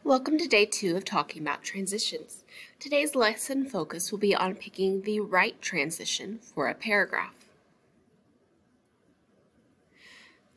Welcome to day 2 of talking about transitions. Today's lesson focus will be on picking the right transition for a paragraph.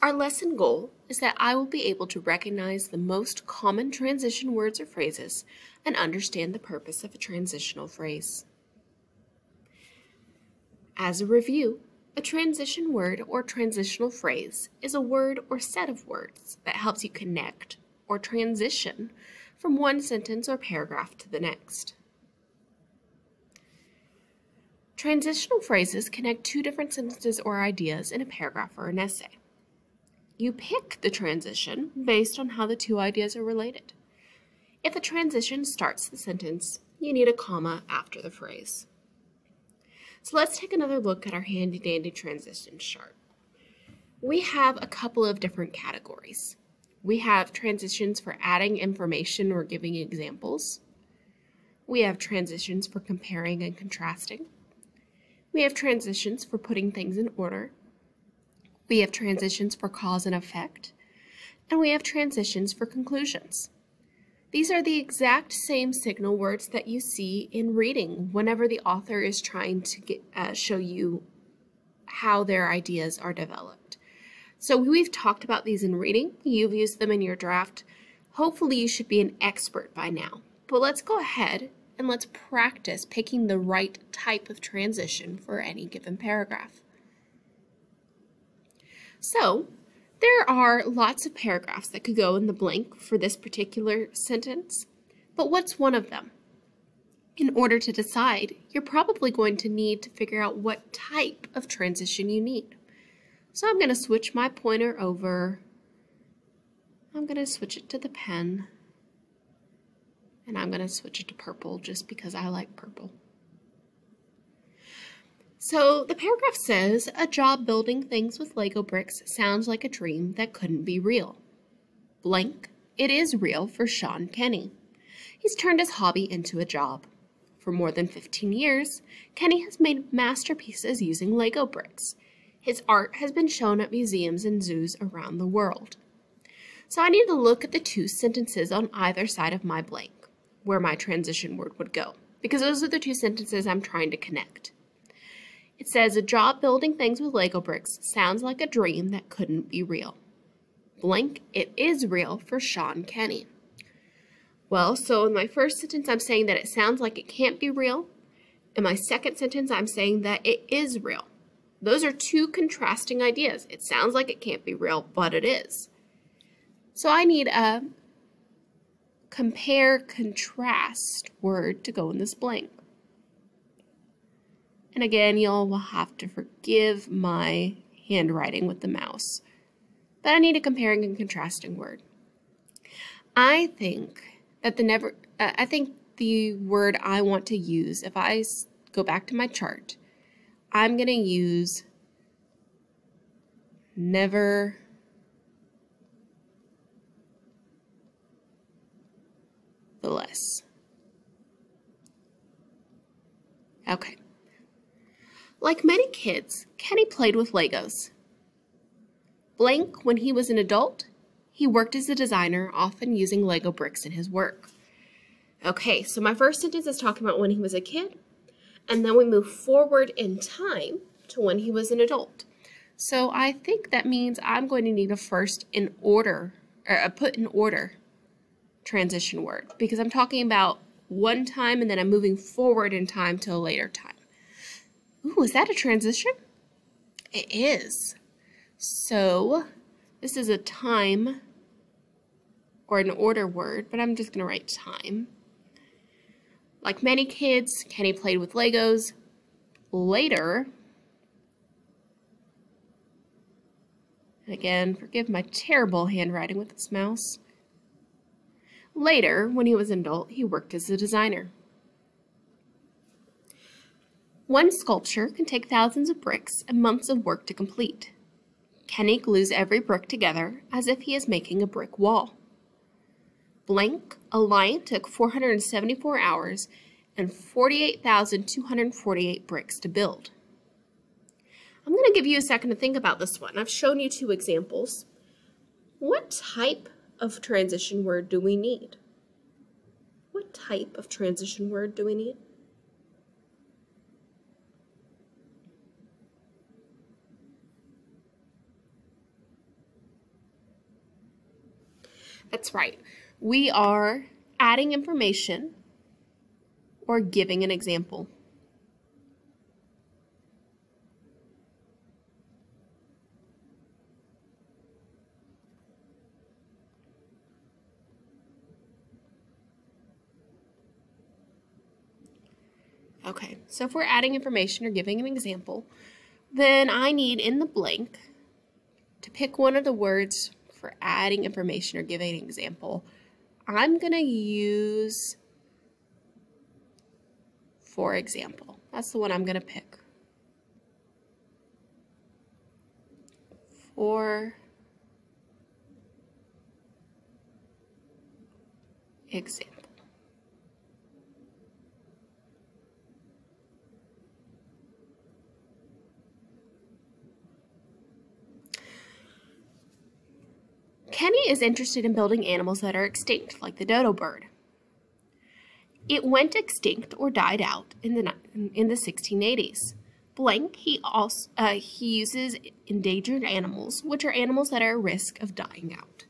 Our lesson goal is that I will be able to recognize the most common transition words or phrases and understand the purpose of a transitional phrase. As a review, a transition word or transitional phrase is a word or set of words that helps you connect or transition from one sentence or paragraph to the next. Transitional phrases connect two different sentences or ideas in a paragraph or an essay. You pick the transition based on how the two ideas are related. If a transition starts the sentence, you need a comma after the phrase. So let's take another look at our handy-dandy transition chart. We have a couple of different categories. We have transitions for adding information or giving examples. We have transitions for comparing and contrasting. We have transitions for putting things in order. We have transitions for cause and effect. And we have transitions for conclusions. These are the exact same signal words that you see in reading whenever the author is trying to show you how their ideas are developed. So we've talked about these in reading. You've used them in your draft. Hopefully you should be an expert by now. But let's go ahead and let's practice picking the right type of transition for any given paragraph. So there are lots of paragraphs that could go in the blank for this particular sentence, but what's one of them? In order to decide, you're probably going to need to figure out what type of transition you need. So I'm going to switch my pointer over. I'm going to switch it to the pen. And I'm going to switch it to purple just because I like purple. So the paragraph says, a job building things with Lego bricks sounds like a dream that couldn't be real. Blank, it is real for Sean Kenny. He's turned his hobby into a job. For more than 15 years, Kenny has made masterpieces using Lego bricks. His art has been shown at museums and zoos around the world. So I need to look at the two sentences on either side of my blank, where my transition word would go, because those are the two sentences I'm trying to connect. It says, a job building things with Lego bricks sounds like a dream that couldn't be real. Blank, it is real for Sean Kenny. Well, so in my first sentence, I'm saying that it sounds like it can't be real. In my second sentence, I'm saying that it is real. Those are two contrasting ideas. It sounds like it can't be real, but it is. So I need a compare-contrast word to go in this blank. And again, y'all will have to forgive my handwriting with the mouse. But I need a comparing and contrasting word. I think that the word I want to use, if I go back to my chart, I'm going to use nevertheless. Okay. Like many kids, Kenny played with Legos. Blank, when he was an adult, he worked as a designer, often using Lego bricks in his work. Okay, so my first sentence is talking about when he was a kid. And then we move forward in time to when he was an adult. So I think that means I'm going to need a first in order, or a put in order transition word, because I'm talking about one time and then I'm moving forward in time to a later time. Ooh, is that a transition? It is. So this is a time or an order word, but I'm just going to write time. Like many kids, Kenny played with Legos. Later, and again, forgive my terrible handwriting with this mouse. Later, when he was an adult, he worked as a designer. One sculpture can take thousands of bricks and months of work to complete. Kenny glues every brick together as if he is making a brick wall. Blank, a lion took 474 hours and 48,248 bricks to build. I'm going to give you a second to think about this one. I've shown you two examples. What type of transition word do we need? what type of transition word do we need? That's right. We are adding information or giving an example. Okay, so if we're adding information or giving an example, then I need in the blank to pick one of the words for adding information or giving an example. I'm going to use for example. That's the one I'm going to pick. For example. Kenny is interested in building animals that are extinct, like the dodo bird. It went extinct or died out in the 1680s. Blank, he uses endangered animals, which are animals that are at risk of dying out.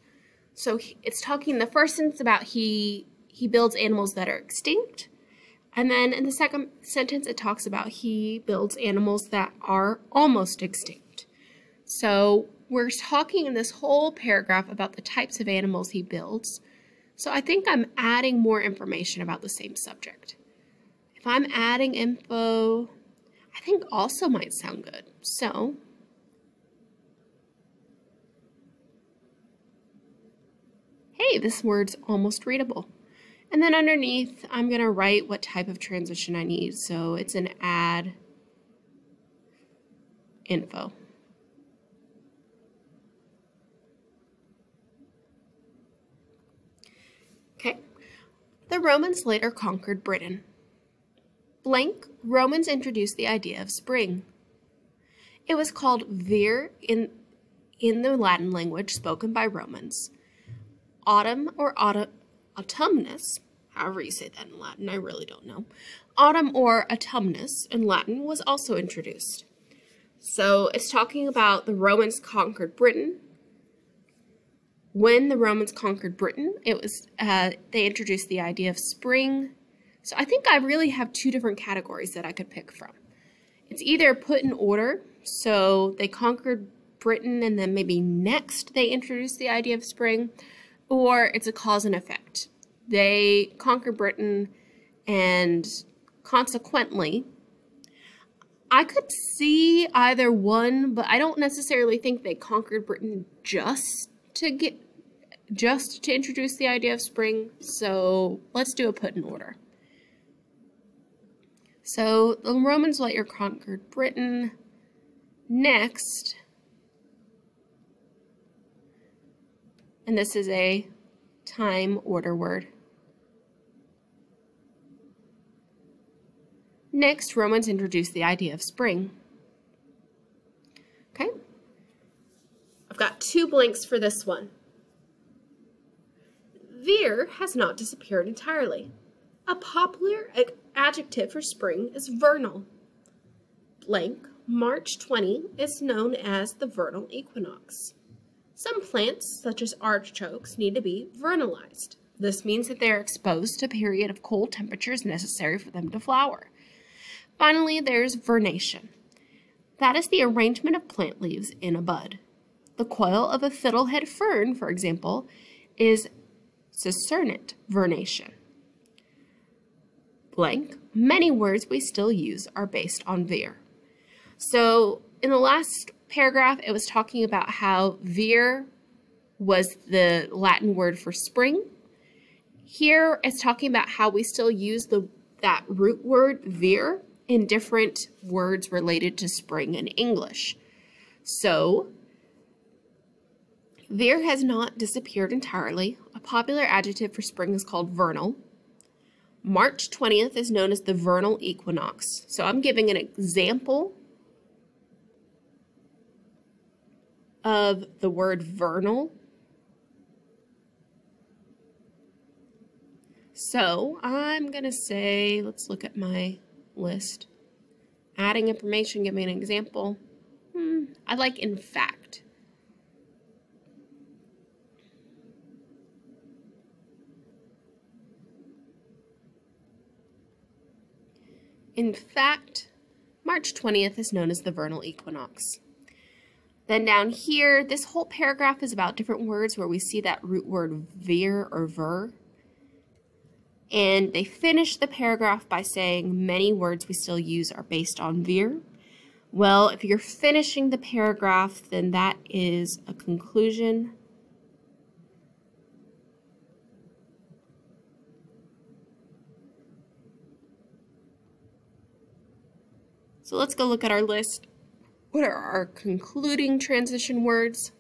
So it's talking in the first sentence about he builds animals that are extinct, and then in the second sentence it talks about he builds animals that are almost extinct. So we're talking in this whole paragraph about the types of animals he builds. So I think I'm adding more information about the same subject. If I'm adding info, I think also might sound good. So hey, this word's almost readable. And then underneath, I'm going to write what type of transition I need. So it's an add info. Okay. The Romans later conquered Britain. Blank, Romans introduced the idea of spring. It was called vir in the Latin language spoken by Romans. Autumn or autumnus, however you say that in Latin, I really don't know. Autumn or autumnus in Latin was also introduced. So it's talking about the Romans conquered Britain. When the Romans conquered Britain, it was they introduced the idea of spring. So I think I really have two different categories that I could pick from. It's either put in order, so they conquered Britain and then maybe next they introduced the idea of spring, or it's a cause and effect. They conquered Britain and consequently, I could see either one, but I don't necessarily think they conquered Britain just to introduce the idea of spring. So let's do a put in order. So the Romans later conquered Britain. Next, and this is a time order word. Next, Romans introduced the idea of spring. Okay, I've got two blanks for this one. Vir has not disappeared entirely. A popular adjective for spring is vernal. Blank, March 20 is known as the vernal equinox. Some plants, such as artichokes, need to be vernalized. This means that they are exposed to a period of cold temperatures necessary for them to flower. Finally, there's vernation. That is the arrangement of plant leaves in a bud. The coil of a fiddlehead fern, for example, is cernate vernation. Blank, many words we still use are based on vir. So in the last paragraph, it was talking about how vir was the Latin word for spring. Here it's talking about how we still use that root word vir in different words related to spring in English. So vir has not disappeared entirely. A popular adjective for spring is called vernal. March 20th is known as the vernal equinox. So I'm giving an example of the word vernal. So I'm going to say, let's look at my list. Adding information, give me an example. I like in fact. In fact, March 20th is known as the vernal equinox. Then down here, this whole paragraph is about different words where we see that root word vir or ver. And they finish the paragraph by saying many words we still use are based on vir. Well, if you're finishing the paragraph, then that is a conclusion. So let's go look at our list. What are our concluding transition words?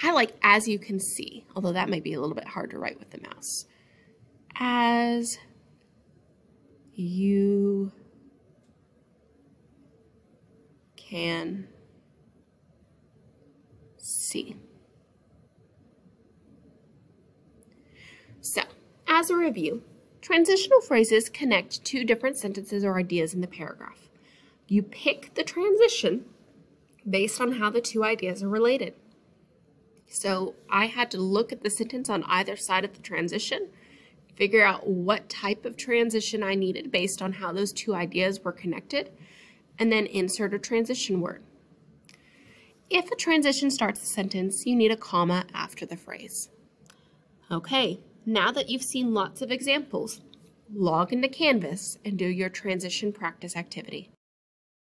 I like as you can see, although that may be a little bit hard to write with the mouse. As you can see. So, as a review, transitional phrases connect two different sentences or ideas in the paragraph. You pick the transition based on how the two ideas are related. So I had to look at the sentence on either side of the transition, figure out what type of transition I needed based on how those two ideas were connected, and then insert a transition word. If a transition starts a sentence, you need a comma after the phrase. Okay, now that you've seen lots of examples, log into Canvas and do your transition practice activity.